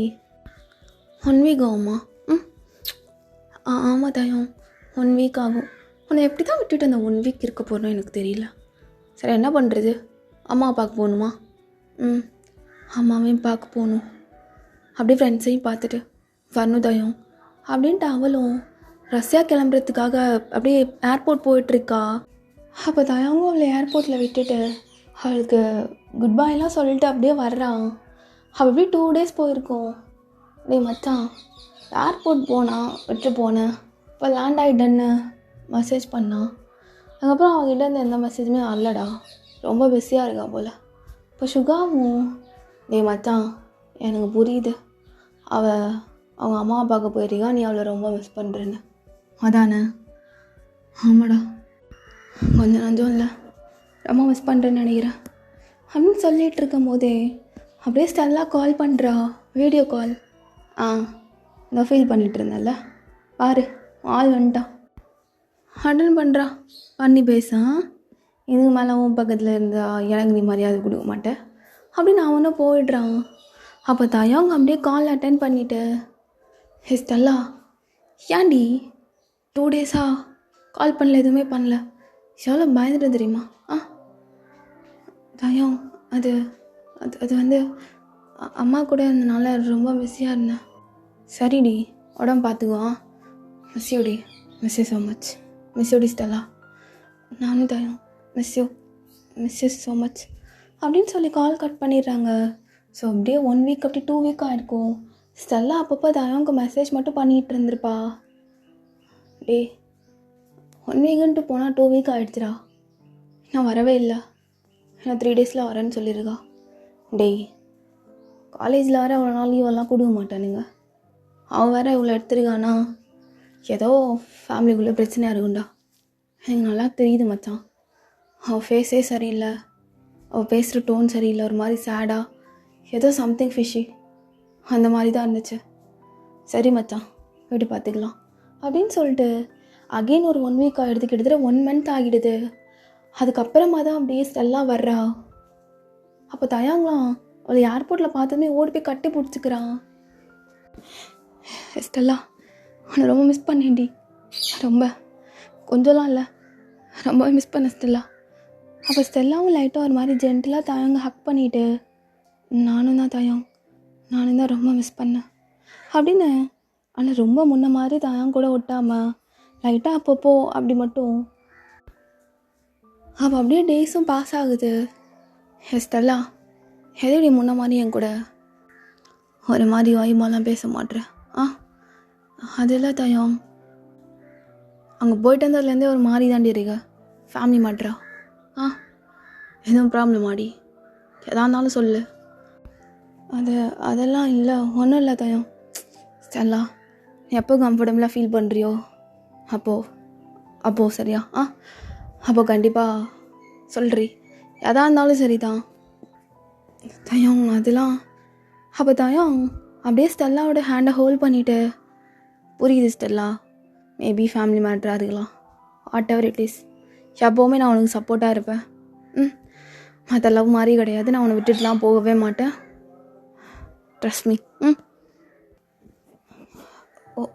1 வீக் ஆகுமா? ஆமாம் தயம் 1 வீக் ஆகும். உன்னை எப்படி தான் விட்டுட்டு அந்த 1 வீக் இருக்க போகிறோம் எனக்கு தெரியல. சரி என்ன பண்ணுறது? அம்மா பார்க்க போகணுமா? அம்மாவையும் பார்க்க போகணும். அப்படியே ஃப்ரெண்ட்ஸையும் பார்த்துட்டு வரணும் தயம் அப்படின்ட்டு அவளும் ரஷ்யா கிளம்புறதுக்காக அப்படியே ஏர்போர்ட் போயிட்டுருக்கா. அப்போ தயாவும் அவளை ஏர்போர்ட்டில் விட்டுட்டு அவளுக்கு குட் பாய்லாம் சொல்லிட்டு அப்படியே வர்றான். அவள் அப்படியே 2 days போயிருக்கோம். டேய் மச்சான், ஏர்போர்ட் போனான், விட்டு போனேன், இப்போ லேண்ட் ஆகிட்டேன்னு மெசேஜ் பண்ணான். அதுக்கப்புறம் அவங்ககிட்ட இருந்து எந்த மெசேஜுமே வரலடா, ரொம்ப பிஸியாக இருக்கா போல். இப்போ சுகாவும் டேய் மச்சான் எனக்கு புரியுது, அவங்க அம்மா பார்க்க போயிருக்கா, நீ அவளை ரொம்ப மிஸ் பண்ணுறேன்னு. அதானே? ஆமாடா, கொஞ்சம் நஞ்சம் இல்லை, ரொம்ப மிஸ் பண்ணுறேன்னு நினைக்கிறேன் அப்படின்னு சொல்லிகிட்டு இருக்கும் போதே அப்படியே ஸ்டெல்லா கால் பண்ணுறா, வீடியோ கால். நான் ஃபீல் பண்ணிகிட்டு இருந்தேன்ல, பாரு ஆள் வந்துட்டான். அட்டன் பண்ணுறா, பண்ணி பேசான். இதுக்கு மேலே உன் பக்கத்தில் இருந்தா எனக்கு நீ மரியாதை கொடுக்க மாட்டேன் அப்படின்னு அவனும் போயிடுறான். அப்போ தயாங்க அப்படியே கால் அட்டன் பண்ணிவிட்டு, ஹே ஸ்டெல்லா, ஏன்டி 2 days கால் பண்ணல, எதுவுமே பண்ணல, எவ்வளோ பயந்துட்டு தெரியுமா? தயம், அது அது அது வந்து அம்மா கூட இருந்தனால ரொம்ப பிஸியாக இருந்தேன். சரிடி, உடம்பு பார்த்துக்குவா. மிஸ்யூடி, மிஸ் யூ ஸோ மச். மிஸ்யூடி ஸ்டெல்லா. நானும் தயம், மிஸ் யூ ஸோ மச் அப்படின்னு சொல்லி கால் கட் பண்ணிடுறாங்க. ஸோ அப்படியே 1 week அப்படி 2 week ஆகிருக்கும். ஸ்டெல்லா அப்பப்போ தயவுக்கு மெசேஜ் மட்டும் பண்ணிகிட்டு இருந்திருப்பா. டே 1 weekன்ட்டு போனால் 2 week ஆகிடுச்சுடா, நான் வரவே இல்லை, நான் 3 daysல வரேன்னு சொல்லியிருக்கா. டேய், காலேஜில் வர அவ்வளோ நாள் லீவெல்லாம் கொடுக்க மாட்டானுங்க, அவன் வேறு இவ்வளோ எடுத்துருக்கானா, ஏதோ ஃபேமிலிக்குள்ளே பிரச்சனையாக இருக்குண்டா, எனக்கு நல்லா தெரியுது மச்சான். அவள் ஃபேஸே சரியில்லை, அவள் பேசுகிற டோன் சரியில்லை, ஒரு மாதிரி சேடாக, ஏதோ சம்திங் ஃபிஷ்ஷி அந்த மாதிரி தான் இருந்துச்சு. சரி மச்சான், வீட்டு பார்த்துக்கலாம் அப்படின்னு சொல்லிட்டு அகெயின் ஒரு 1 week ஆகிடுது, கிட்டத்தட்ட 1 month ஆகிடுது. அதுக்கப்புறமா தான் அப்படியே ஸ்டெல்லாம் வர்றா. அப்போ தயாங்களாம் அவளை ஏர்போர்ட்டில் பார்த்ததுமே ஓடி போய் கட்டி பிடிச்சிக்கிறான். ஸ்டெல்லா, அவனை ரொம்ப மிஸ் பண்ணேன்டி, ரொம்ப, கொஞ்சம்லாம் இல்லை, ரொம்பவே மிஸ் பண்ண ஸ்டெல்லா. அப்போ ஸ்டெல்லாவும் லைட்டாக ஒரு மாதிரி ஜென்டிலாக தயாங்க ஹக் பண்ணிவிட்டு, நானும் தான் ரொம்ப மிஸ் பண்ணேன் அப்படின்னு, ஆனால் ரொம்ப முன்ன மாதிரி தயாங்க கூட ஒட்டாமல் லைட்டாக அப்பப்போ அப்படி மட்டும். அப்போ அப்படியே டேஸும் பாஸ் ஆகுது. ஸ்டெல்லா, எதடி முன்ன மாதிரி என் கூட ஒரு மாதிரி வாயுமாலாம் பேச மாட்டேறேன்? அதெல்லாம் தயம், அங்கே போயிட்டு வந்ததுலேருந்தே ஒரு மாதிரி தாண்டி இருக்க, ஃபேமிலி மாட்ரா. எதுவும் ப்ராப்ளம் ஆடி, எதா இருந்தாலும் சொல்லு. அதெல்லாம் இல்லை, ஒன்றும் இல்லை தயம். ஸ்டெல்லா, எப்போ கம்ஃபர்டபுளாக ஃபீல் பண்ணுறியோ அப்போது சரியா? அப்போ கண்டிப்பாக சொல்கிறீ, எதா இருந்தாலும் சரி தான் தயம். அதெல்லாம் அப்போ தயம் அப்படியே ஸ்டெல்லாவோட ஹேண்டை ஹோல்ட் பண்ணிவிட்டு, புரியுது ஸ்டெல்லா, மேபி ஃபேமிலி மேட்டராக இருக்கலாம், வாட் எவர் இட் இஸ், எப்போவுமே நான் உனக்கு சப்போர்ட்டாக இருப்பேன். மற்ற லவ் மாதிரி கிடையாது, நான் உன்னை விட்டுட்டுலாம் போகவே மாட்டேன், ட்ரஸ்ட் மீ.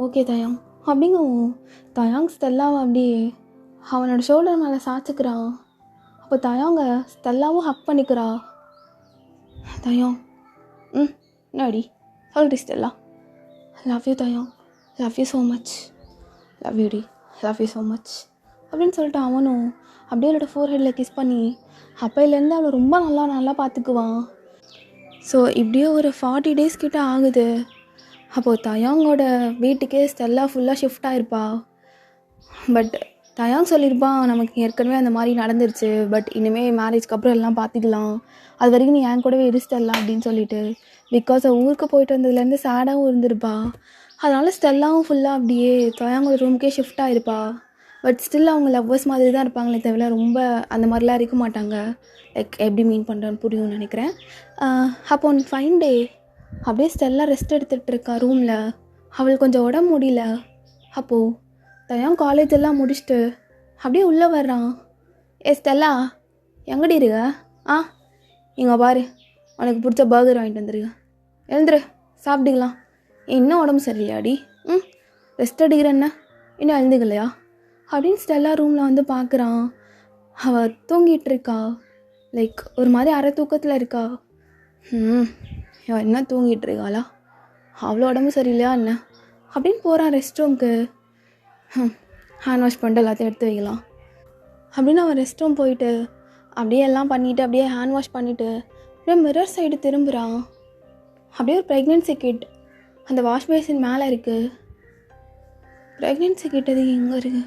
ஓகே தயம் அப்படிங்கும். தயாங் ஸ்டெல்லாவை அப்படியே அவனோட ஷோல்டர் மேலே சாய்ச்சிக்கிறான். அப்போ தயாங்க ஸ்டெல்லாவும் ஹக் பண்ணிக்கிறா. தயம், என்னடி சொல்றி ஸ்டெல்லா, லவ் யூ தயம், love you so much, love you டி, லவ் யூ ஸோ மச் அப்படின்னு சொல்லிட்டு அவனும் அப்படியே அவளோட ஃபோர்ஹெட்டில் கிஸ் பண்ணி அப்பையிலேருந்து அவளை ரொம்ப நல்லா பார்த்துக்குவான். ஸோ இப்படியே ஒரு 40 days கிட்ட ஆகுது. அப்போது தயாங்கோட வீட்டுக்கே ஸ்டெல்லா ஃபுல்லாக ஷிஃப்ட் ஆகிருப்பா. பட் தயாங் சொல்லியிருப்பான், நமக்கு ஏற்கனவே அந்த மாதிரி நடந்துருச்சு, பட் இனிமேல் மேரேஜ்க்கு அப்புறம் எல்லாம் பார்த்துக்கலாம், அது வரைக்கும் நீ என் கூடவே இருஸ்டெல்லா அப்படின்னு சொல்லிட்டு. பிகாஸ் ஊருக்கு போயிட்டு வந்ததுலேருந்து சேடாகவும் இருந்திருப்பா. அதனால் ஸ்டெல்லாவும் ஃபுல்லாக அப்படியே தயாங்கோட ரூமுக்கே ஷிஃப்ட் ஆகிருப்பா. பட் ஸ்டில் அவங்க லவ்வர்ஸ் மாதிரி தான் இருப்பாங்களே தவிர ரொம்ப அந்த மாதிரிலாம் இருக்க மாட்டாங்க. லைக் எப்படி மீன் பண்ணுறேன்னு புரியும்னு நினைக்கிறேன். அப்போ ஒன் ஃபைன் டே அப்படியே ஸ்டெல்லா ரெஸ்ட் எடுத்துகிட்டு இருக்கா ரூமில். அவளுக்கு கொஞ்சம் உடம்பு முடியல. அப்போது தயாங் காலேஜ் எல்லாம் முடிச்சுட்டு அப்படியே உள்ளே வர்றான். ஸ்டெல்லா, எங்கடி இருக்க? இங்கே பாரு, உனக்கு பிடிச்ச பர்கர் வாங்கிட்டு வந்துருக்க, எழுந்துரு சாப்பிட்டுக்கலாம். இன்னும் உடம்பு சரியில்லையாடி? ரெஸ்ட் எடுக்கிறேன்ன, இன்னும் எழுந்துக்கலையா அப்படின்னு ஸ்டெல்லா ரூமில் வந்து பார்க்குறான். அவள் தூங்கிட்டு இருக்கா, லைக் ஒரு மாதிரி அரை தூக்கத்தில் இருக்கா. இவன் என்ன தூங்கிட்டு இருக்காளா? அவ்வளோ உடம்பு சரியில்லையா என்ன அப்படின்னு போகிறான் ரெஸ்ட் ரூம்க்கு. ஹேண்ட் வாஷ் பண்ணிட்டு எல்லாத்தையும் எடுத்து வைக்கலாம் அப்படின்னு அவன் ரெஸ்ட் ரூம் போயிட்டு அப்படியே எல்லாம் பண்ணிவிட்டு அப்படியே ஹேண்ட் வாஷ் பண்ணிவிட்டு அப்படியே மிரர் சைடு திரும்புகிறான். அப்படியே ஒரு ப்ரெக்னென்சி கிட் அந்த வாஷ் பேசின் மேலே இருக்குது. ப்ரெக்னென்சி கிட் அது எங்கே இருக்குது?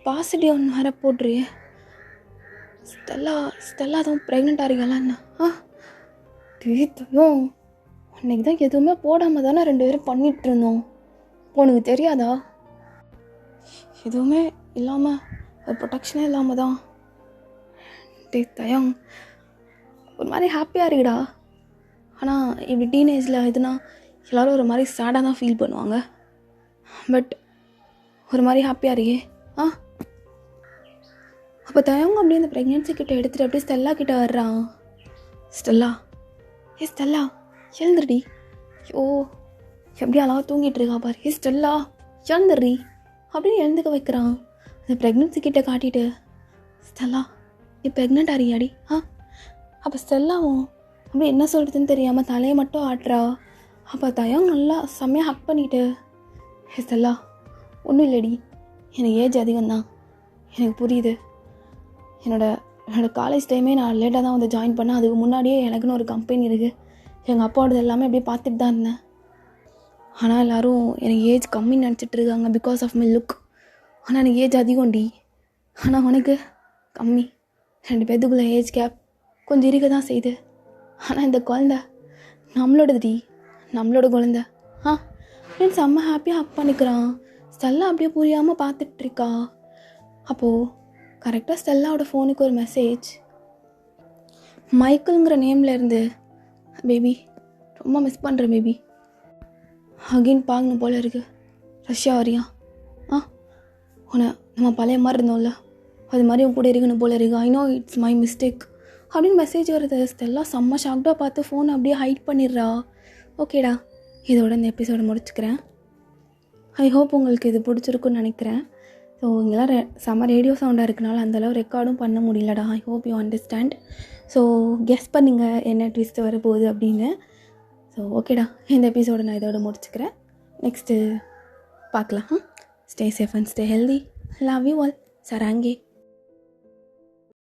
பாசிட்டிவ் ஒன்று வேறு போட்டுரு. ஸ்டெல்லா தான் ப்ரெக்னெண்ட்டாக இருக்கலான்னு. தீர்த்தம் அன்றைக்கி தான் எதுவுமே போடாமல் தானே 2 பேரும் பண்ணிகிட்டு இருந்தோம். உனக்கு தெரியாதா? எதுவுமே இல்லாமல் ஒரு ப்ரொடெக்ஷனே இல்லாமல் தான். தயம் ஒரு மாதிரி ஹாப்பியாக இருக்குடா. ஆனால் இப்படி டீனேஜில் எதுனா எல்லோரும் ஒரு மாதிரி சேடாக தான் ஃபீல் பண்ணுவாங்க. பட் ஒரு மாதிரி ஹாப்பியாக இருக்கே. அப்போ தயங்க அப்படியே அந்த ப்ரெக்னென்சி கிட்ட எடுத்துகிட்டு அப்படியே ஸ்டெல்லா கிட்ட வர்றான். ஸ்டெல்லா ஸ்டெல்லா எழுந்துடி. எப்படி அழகாக தூங்கிட்டு இருக்கா பாரு. ஸ்டெல்லா எழுந்துடுறி அப்படின்னு எழுந்துக்க வைக்கிறான். அந்த ப்ரெக்னென்சி கிட்ட காட்டிட்டு ஸ்டெல்லா நீ ப்ரெக்னென்ட் ஆறியாடி? அப்போ ஸ்டெல்லாவும் அப்படி என்ன சொல்கிறதுன்னு தெரியாமல் தலையை மட்டும் ஆட்டுறா. அப்போ தயம் நல்லா செம்மையாக ஹக் பண்ணிவிட்டு ஸ்டெல்லா ஒன்றும் இல்லடி, எனக்கு ஏஜ் அதிகம்தான், எனக்கு புரியுது. என்னோடய காலேஜ் டைமே நான் லேட்டாக தான் வந்து ஜாயின் பண்ணேன். அதுக்கு முன்னாடியே எனக்குன்னு ஒரு கம்பெனி இருக்குது. எங்கள் அப்பாவோடது எல்லாமே அப்படியே பார்த்துட்டு தான் இருந்தேன். ஆனால் எல்லோரும் எனக்கு ஏஜ் கம்மின்னு நினச்சிட்டு இருக்காங்க பிகாஸ் ஆஃப் மை லுக். ஆனால் எனக்கு ஏஜ் அதிகம்டி. ஆனால் உனக்கு கம்மி. 2 பேத்துக்குள்ளே ஏஜ் கேப் கொஞ்சம் இருக்க தான் செய்யுது. ஆனால் இந்த குழந்த நம்மளோடதுடி, நம்மளோட குழந்த. அப்படின்னு செம்ம ஹாப்பியாக ஹக் பண்ணிக்கிறான். ஸ்டெல்லா அப்படியே புரியாமல் பார்த்துட்ருக்கா. அப்போது கரெக்டாக ஸ்டெல்லாவோட ஃபோனுக்கு ஒரு மெசேஜ். மைக்கிள்ங்கிற நேம்லேருந்து, பேபி ரொம்ப மிஸ் பண்ணுறேன் பேபி, அகெயின் பார்க்கணும் போல் இருக்குது, ரஷ்யா வரியா? உன்னை நம்ம பழைய மாதிரி இருந்தோம்ல அது மாதிரி உன் கூட இருக்கணும் போல் இருக்குது, I know it's my mistake அப்படின்னு மெசேஜ் வருது. ஸ்டெல்லா செம்ம ஷாக்டாக பார்த்து ஃபோனை அப்படியே ஹைட் பண்ணிடுறா. ஓகேடா, இதோட இந்த எபிசோடை முடிச்சுக்கிறேன். ஐ ஹோப் உங்களுக்கு இது பிடிச்சிருக்குன்னு நினைக்கிறேன். ஸோ இங்கெல்லாம் செம்ம ரேடியோ சவுண்டாக இருக்கனால அந்தளவு ரெக்கார்டும் பண்ண முடியலடா. I hope you understand. So guess பண்ணுங்க என்ன ட்விஸ்ட் வரப்போகுது அப்படின்னு. ஸோ ஓகேடா, இந்த எபிசோடை நான் இதோட முடிச்சுக்கிறேன். நெக்ஸ்ட்டு பார்க்கலாம். Stay safe and stay healthy. Love you all. சராங்கே.